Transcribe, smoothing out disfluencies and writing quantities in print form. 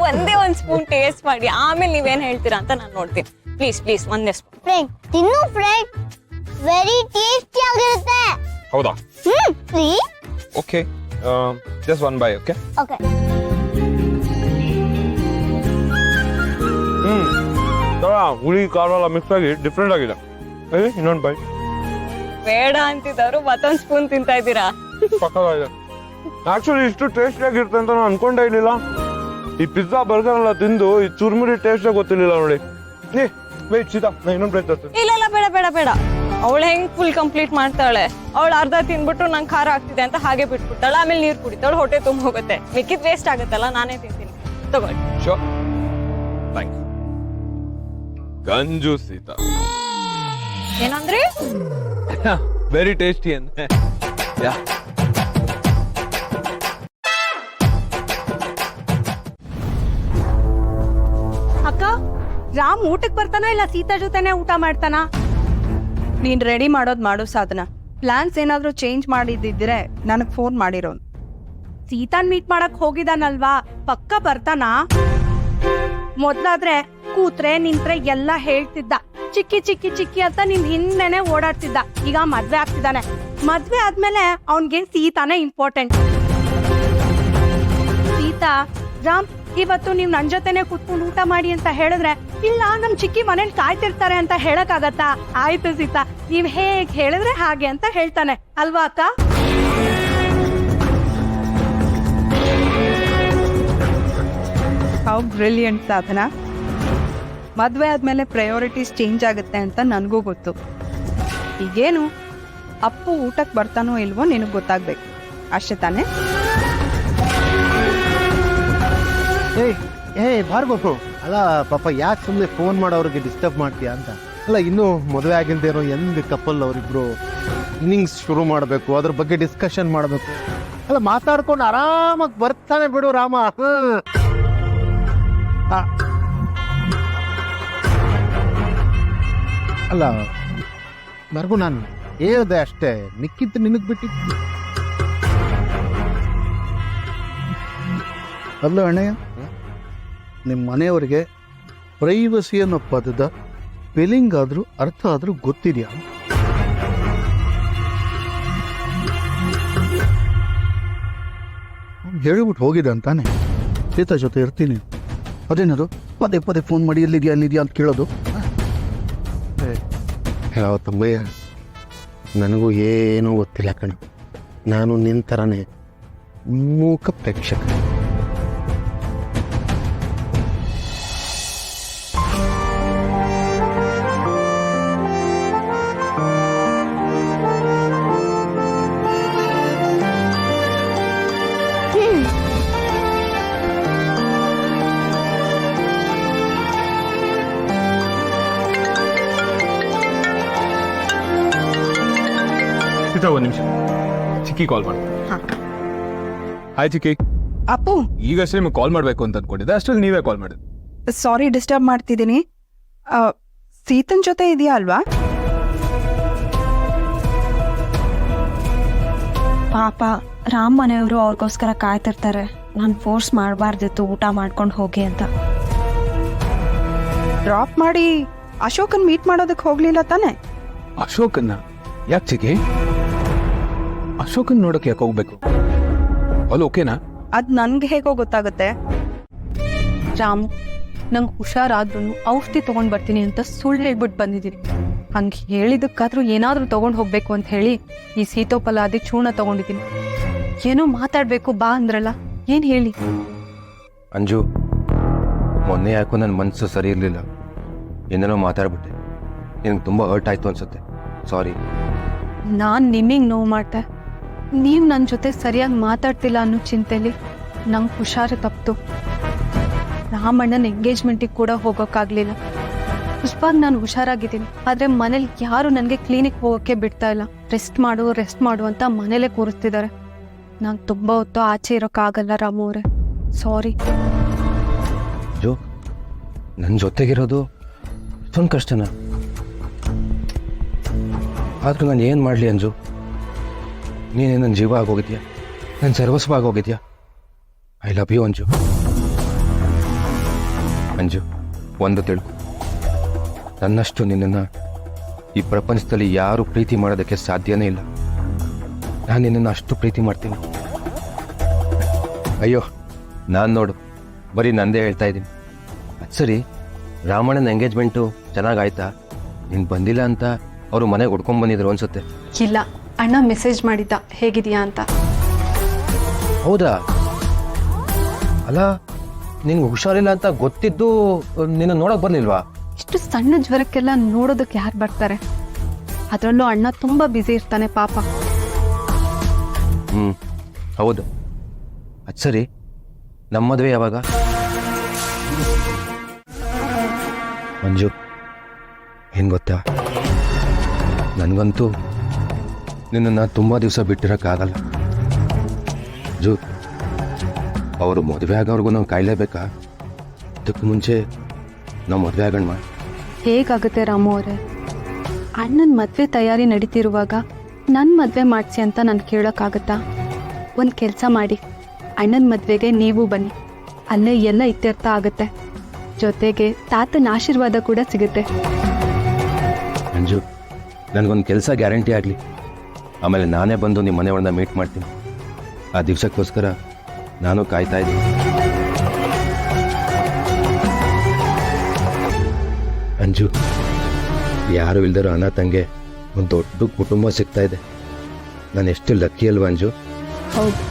ಒಂದೇ ಒಂದ್ spoon taste ಮಾಡಿ ಆಮೇಲೆ ನೀವೇನ್ ಹೇಳ್ತೀರಾ ಅಂತ ನಾನು ನೋಡ್ತೀನಿ. ಪ್ಲೀಸ್ ಪ್ಲೀಸ್ ಒಂದೇ ಸ್ಪೂನ್. ಫ್ರೆಂಡ್ ತಿನ್ನು ಫ್ರೆಂಡ್, ವೆರಿ ಟೇಸ್ಟಿ ಆಗಿರುತ್ತೆ. ಹೌದಾ? Please. Okay, just one by. Okay okay. ಹುಳಿ ಖಾರ ಎಲ್ಲ ಮಿಕ್ಸ್ ಆಗಿ ಡಿಫ್ರೆಂಟ್ ಆಗಿದೆ. ಇನ್ನೊಂದು ಬೈ. ಬೇಡ ಅಂತಿದ್ದವರು ಮತ್ತೊಂದ್ ಸ್ಪೂನ್ ತಿಂತಾ ಇದ್ದೀರಾ. ಪಕ್ಕವಾಗಿದೆ. ಆಕ್ಚುಲಿ ಇಷ್ಟು ಟೇಸ್ಟಿ ಆಗಿರುತ್ತೆ ಅಂತ ನಾನು ಅನ್ಕೊಂಡೇ ಇರ್ಲಿಲ್ಲ. ಈ ಪಿಜ್ಜಾ ಬರ್ಗರ್ ಎಲ್ಲ ತಿಂದು ಈ ಚುರ್ಮುರಿ ಟೇಸ್ಟ್ ಗೊತ್ತಿರ್ಲಿಲ್ಲ ನೋಡಿ. ವೇಟ್ ಸೀತಾ, ನಾ ಇನ್ನೊಂದು ಪ್ಲೇಟ್ ತರ್ತೀನಿ. ಇಲ್ಲ ಬೇಡ ಬೇಡ ಬೇಡ. ಅವಳು ಹೆಂಗ್ ಫುಲ್ ಕಂಪ್ಲೀಟ್ ಮಾಡ್ತಾಳೆ. ಅವಳು ಅರ್ಧ ತಿನ್ಬಿಟ್ಟು ನಂಗೆ ಖಾರ ಆಗ್ತಿದೆ ಅಂತ ಹಾಗೆ ಬಿಟ್ಬಿಡ್ತಾಳೆ. ಆಮೇಲೆ ನೀರು ಕುಡಿತಾಳೆ, ಹೊಟ್ಟೆ ತುಂಬ ಹೋಗುತ್ತೆ. ಮಿಕ್ಕಿದ್ ವೇಸ್ಟ್ ಆಗುತ್ತಲ್ಲ, ನಾನೇ ತಿಂತೀನಿ. ತಗೊಳ್ಳಿ. Sure, thanks. ಗಂಜು ಸೀತಾ. ಏನಂದ್ರಿ? ವೆರಿ ಟೇಸ್ಟಿ ಅಂದೆ. ಯಾ. ಅಕ್ಕ, ರಾಮ್ ಊಟಕ್ಕೆ ಬರ್ತಾನ ಇಲ್ಲ ಸೀತಾ ಜೊತೆನೆ ಊಟ ಮಾಡ್ತಾನ? ನೀನ್ ರೆಡಿ ಮಾಡೋದ್ ಮಾಡು ಸಾಧನ. ಪ್ಲಾನ್ಸ್ ಏನಾದ್ರೂ ಚೇಂಜ್ ಮಾಡಿದ್ರೆ ನನಗ್ ಫೋನ್ ಮಾಡಿರೋನು. ಸೀತಾನ್ ಮೀಟ್ ಮಾಡಕ್ ಹೋಗಿದಾನಲ್ವಾ, ಪಕ್ಕ ಬರ್ತಾನ? ಮೊದ್ಲಾದ್ರೆ ಕೂತ್ರೆ ನಿಂತ್ರೆ ಎಲ್ಲ ಹೇಳ್ತಿದ್ದ, ಚಿಕ್ಕಿ ಚಿಕ್ಕಿ ಚಿಕ್ಕಿ ಅಂತ ನಿನ್ ಹಿಂದೆನೆ ಓಡಾಡ್ತಿದ್ದ. ಈಗ ಮದ್ವೆ ಆಗ್ತಿದ್ದಾನೆ. ಮದ್ವೆ ಆದ್ಮೇಲೆ ಅವನ್ಗೆ ಸೀತಾನೇ ಇಂಪಾರ್ಟೆಂಟ್. ಸೀತಾ, ರಾಮ್ ಇವತ್ತು ನೀವ್ ನನ್ ಜೊತೆನೆ ಕುತ್ಕೊಂಡು ಊಟ ಮಾಡಿ ಅಂತ ಹೇಳಿದ್ರೆ, ಇಲ್ಲ ನಮ್ ಚಿಕ್ಕಿ ಮನೇಲಿ ಕಾಯ್ತಿರ್ತಾರೆ ಅಂತ ಹೇಳಕ್ಕಾಗತ್ತಾ? ಆಯ್ತು ಸೀತಾ, ನೀವ್ ಹೇಗ್ ಹೇಳಿದ್ರೆ ಹಾಗೆ ಅಂತ ಹೇಳ್ತಾನೆ ಅಲ್ವಾ ಅಕ್ಕ? ಹೌ ಬ್ರಿಲಿಯಂಟ್ ಸಾಧನ. ಮದ್ವೆ ಆದ್ಮೇಲೆ ಪ್ರಯಾರಿಟೀಸ್ ಚೇಂಜ್ ಆಗುತ್ತೆ ಅಂತ ನನಗೂ ಗೊತ್ತು. ಈಗೇನು ಅಪ್ಪು ಊಟಕ್ಕೆ ಬರ್ತಾನೋ ಇಲ್ವೋ ನಿನಗೆ ಗೊತ್ತಾಗ್ಬೇಕು ಅಷ್ಟೇ ತಾನೆ? ಭಾರ್ಗವ್, ಅಲ್ಲ ಪಾಪ ಯಾಕೆ ಸುಮ್ಮನೆ ಫೋನ್ ಮಾಡೋರಿಗೆ ಡಿಸ್ಟರ್ಬ್ ಮಾಡ್ತೀಯಾ ಅಂತ. ಅಲ್ಲ ಇನ್ನೂ ಮದುವೆ ಆಗಿಲ್ದೇನೋ ಎಂದ್ ಕಪಲ್ ಅವರಿಬ್ರು ಇನ್ನಿಂಗ್ಸ್ ಶುರು ಮಾಡಬೇಕು, ಅದ್ರ ಬಗ್ಗೆ ಡಿಸ್ಕಷನ್ ಮಾಡಬೇಕು. ಅಲ್ಲ ಮಾತಾಡ್ಕೊಂಡು ಆರಾಮಾಗಿ ಬರ್ತಾನೆ ಬಿಡು ರಾಮ. ಅಲ್ಲ ಬರ್ಗು, ನಾನು ಹೇಳ್ದೆ ಅಷ್ಟೇ, ಮಿಕ್ಕಿತ್ತು ನಿನಗ್ ಬಿಟ್ಟಿದ್ದು. ಅಲ್ಲ ಅಣ್ಣಯ್ಯ, ನಿಮ್ಮ ಮನೆಯವರಿಗೆ ಪ್ರೈವಸಿ ಅನ್ನೋ ಪದದ ಸ್ಪೆಲ್ಲಿಂಗ್ ಆದ್ರೂ ಅರ್ಥ ಆದ್ರೂ ಗೊತ್ತಿದೆಯಾ? ಹೇಳಿಬಿಟ್ಟು ಹೋಗಿದೆ ಅಂತಾನೆ, ಸೀತಾ ಜೊತೆ ಇರ್ತೀನಿ, ಅದೇನದು ಪದೇ ಪದೇ ಫೋನ್ ಮಾಡಿ ಎಲ್ಲಿದ್ಯಾ ಅಂತ ಕೇಳೋದು. ಯಾವ ತಮ್ಮಯ್ಯ, ನನಗೂ ಏನೂ ಗೊತ್ತಿಲ್ಲ ಕಣ. ನಾನು ನಿನ್ನ ಥರನೇ ಮೂಕ ಪ್ರೇಕ್ಷಕ. ಒಂದ್ ನಿಮಿಷ, ಚಿಕ್ಕಿ ಕಾಲ್ ಮಾಡಿ. ಹಾಯ್ ಚಿಕ್ಕಿ. ಅಪ್ಪು, ಈಗಷ್ಟೇ ನಿಮಗೆ ಕಾಲ್ ಮಾಡ್ಬೇಕು ಅಂತ ಅನ್ಕೊಂಡಿದ್ದೆ, ಅಷ್ಟರಲ್ಲಿ ನೀವೇ ಕಾಲ್ ಮಾಡಿದ್ರಿ. ಸಾರಿ ಡಿಸ್ಟರ್ಬ್ ಮಾಡ್ತಿದ್ದೀನಿ. ಸೀತನ್ ಜೊತೆ ಇದೆಯಾ ಅಲ್ವಾ? ಪಾಪ ರಾಮ್ ಮನೆಯವರು ಅವ್ರಿಗೋಸ್ಕರ ಕಾಯ್ತಿರ್ತಾರೆ. ನಾನು ಫೋರ್ಸ್ ಮಾಡಬಾರ್ದಿತ್ತು ಊಟ ಮಾಡ್ಕೊಂಡು ಹೋಗಿ ಅಂತ. ಡ್ರಾಪ್ ಮಾಡಿ ಅಶೋಕನ್ ಮೀಟ್ ಮಾಡೋದಕ್ಕೆ ಹೋಗ್ಲಿಲ್ಲ ತಾನೆ? ಅಶೋಕನ್ನ ಯಾಕೆ ಚಿಕ್ಕಿ? ಅಶೋಕನ್ ನೋಡಕ್ಕೆ ಯಾಕೆ ಹೋಗ್ಬೇಕು? ಅಲ್ಲಿ ಓಕೆನಾ? ಅದ್ ನನ್ಗೆ ಹೇಗೋ ಗೊತ್ತಾಗುತ್ತೆ. ರಾಮ್, ನಂಗೆ ಹುಷಾರಾದ್ರೂ ಔಷಧಿ ತಗೊಂಡ್ ಬರ್ತೀನಿ ಅಂತ ಸುಳ್ಳು ಹೇಳ್ಬಿಟ್ಟು ಬಂದಿದ್ದೀನಿ. ಹಂಗೆ ಹೇಳಿದಕ್ಕಾದ್ರೂ ಏನಾದ್ರೂ ತಗೊಂಡ್ ಹೋಗ್ಬೇಕು ಅಂತ ಹೇಳಿ ಈ ಸೀತೋಫಲಾದಿ ಚೂರ್ಣ ತಗೊಂಡಿದ್ದೀನಿ. ಏನೋ ಮಾತಾಡ್ಬೇಕು ಬಾ ಅಂದ್ರಲ್ಲ, ಏನ್ ಹೇಳಿ? ಅಂಜು, ಮೊನ್ನೆ ಯಾಕೋ ನನ್ನ ಮನಸ್ಸು ಸರಿ ಇರಲಿಲ್ಲ, ಏನೇನೋ ಮಾತಾಡ್ಬಿಟ್ಟೆ. ನಿನಗೆ ತುಂಬ ಹರ್ಟ್ ಆಯ್ತು ಅನ್ಸುತ್ತೆ, ಸಾರಿ. ನಾನ್ ನಿಮಗೆ ನೋವು ಮಾಡ್ದೆ, ನೀವು ನನ್ನ ಜೊತೆ ಸರಿಯಾಗಿ ಮಾತಾಡ್ತಿಲ್ಲ ಅನ್ನೋ ಚಿಂತೆಲಿ ನಂಗೆ ಹುಷಾರು ತಪ್ಪಿತು. ರಾಮಣ್ಣನ ಎಂಗೇಜ್ಮೆಂಟಿಗೆ ಕೂಡ ಹೋಗೋಕ್ಕಾಗಲಿಲ್ಲ. ಪುಷ್ಪಾಗಿ ನಾನು ಹುಷಾರಾಗಿದ್ದೀನಿ, ಆದರೆ ಮನೇಲಿ ಯಾರು ನನಗೆ ಕ್ಲಿನಿಕ್ ಹೋಗೋಕ್ಕೆ ಬಿಡ್ತಾ ಇಲ್ಲ. ರೆಸ್ಟ್ ಮಾಡು ಅಂತ ಮನೇಲೇ ಕೂರಿಸ್ತಿದ್ದಾರೆ. ನಾನು ತುಂಬ ಹೊತ್ತು ಆಚೆ ಇರೋಕ್ಕಾಗಲ್ಲ ರಾಮು ಅವರೇ, ಸಾರಿ. ಜೋ, ನನ್ನ ಜೊತೆಗಿರೋದು ಇಷ್ಟೊಂದು ಕಷ್ಟನಾ? ಆದರೂ ನಾನು ಏನು ಮಾಡಲಿ ಅಂಜು? ನೀನೇ ನನ್ನ ಜೀವ ಆಗೋಗಿದ್ಯಾ, ನನ್ನ ಸರ್ವಸ್ವ ಆಗೋಗಿದ್ಯಾ. I love you Anju. Anju, ಒಂದು ತಿಳ್ಕೊ, ನನ್ನಷ್ಟು ನಿನ್ನನ್ನು ಈ ಪ್ರಪಂಚದಲ್ಲಿ ಯಾರು ಪ್ರೀತಿ ಮಾಡೋದಕ್ಕೆ ಸಾಧ್ಯನೇ ಇಲ್ಲ. ನಾನು ನಿನ್ನನ್ನು ಅಷ್ಟು ಪ್ರೀತಿ ಮಾಡ್ತೀನಿ. ಅಯ್ಯೋ, ನಾನು ನೋಡು ಬರೀ ನಂದೇ ಹೇಳ್ತಾ ಇದ್ದೀನಿ. ಅದು ಸರಿ, ರಾಮಣ್ಣನ ಎಂಗೇಜ್ಮೆಂಟು ಚೆನ್ನಾಗಾಯ್ತಾ? ನೀನು ಬಂದಿಲ್ಲ ಅಂತ ಅವರು ಮನೆಗೆ ಹುಡ್ಕೊಂಡ್ ಬಂದಿದ್ರು ಅನ್ಸುತ್ತೆ. ಇಲ್ಲ, ಅಣ್ಣ ಮೆಸೇಜ್ ಮಾಡಿದ್ದ ಹೇಗಿದೆಯಾ ಅಂತ. ಹೌದಾ? ಅಲ್ಲ, ನಿನ್ಗೆ ಹುಷಾರಿಲ್ಲ ಅಂತ ಗೊತ್ತಿದ್ದು ನಿನ್ನ ನೋಡಕ್ ಬರ್ಲಿಲ್ವಾ? ಇಷ್ಟು ಸಣ್ಣ ಜ್ವರಕ್ಕೆಲ್ಲ ನೋಡೋದಕ್ಕೆ ಯಾರು ಬರ್ತಾರೆ? ಅದರಲ್ಲೂ ಅಣ್ಣ ತುಂಬಾ ಬ್ಯುಸಿ ಇರ್ತಾನೆ ಪಾಪ. ಹೌದು. ಅದು ಸರಿ, ನಮ್ಮ ಮದುವೆ ಯಾವಾಗ? ಮಂಜು, ಏನು ಗೊತ್ತಾ, ನನಗಂತೂ ನಿನ್ನನ್ನು ತುಂಬ ದಿವಸ ಬಿಟ್ಟಿರೋಕ್ಕಾಗಲ್ಲ. ಜು, ಅವರು ಮದುವೆ ಆಗೋವ್ರಿಗೂ ನಾವು ಕಾಯಲೇಬೇಕಾ? ಅದಕ್ಕೆ ಮುಂಚೆ ನಾವು ಮದುವೆ ಆಗೋಣ. ಹೇಗಾಗುತ್ತೆ ರಾಮು ಅವರೇ? ಅಣ್ಣನ ಮದುವೆ ತಯಾರಿ ನಡೀತಿರುವಾಗ ನನ್ನ ಮದುವೆ ಮಾಡಿಸಿ ಅಂತ ನಾನು ಕೇಳೋಕ್ಕಾಗತ್ತಾ? ಒಂದು ಕೆಲಸ ಮಾಡಿ, ಅಣ್ಣನ ಮದುವೆಗೆ ನೀವು ಬನ್ನಿ, ಅಲ್ಲೇ ಎಲ್ಲ ಇತ್ಯರ್ಥ ಆಗುತ್ತೆ. ಜೊತೆಗೆ ತಾತನ ಆಶೀರ್ವಾದ ಕೂಡ ಸಿಗುತ್ತೆ. ಮಂಜು, ನನಗೊಂದು ಕೆಲಸ ಗ್ಯಾರಂಟಿ ಆಗಲಿ, ಆಮೇಲೆ ನಾನೇ ಬಂದು ನಿಮ್ಮ ಮನೆಯವ್ರನ್ನ ಮೀಟ್ ಮಾಡ್ತೀನಿ. ಆ ದಿವಸಕ್ಕೋಸ್ಕರ ನಾನು ಕಾಯ್ತಾ ಇದ್ದೀನಿ. ಅಂಜು, ಯಾರು ಇಲ್ದಿರೋ ಅನಾಥಂಗೆ ಒಂದು ದೊಡ್ಡ ಕುಟುಂಬ ಸಿಗ್ತಾ ಇದೆ. ನಾನು ಎಷ್ಟು ಲಕ್ಕಿ ಅಲ್ವಾ ಅಂಜು? ಹೌದು,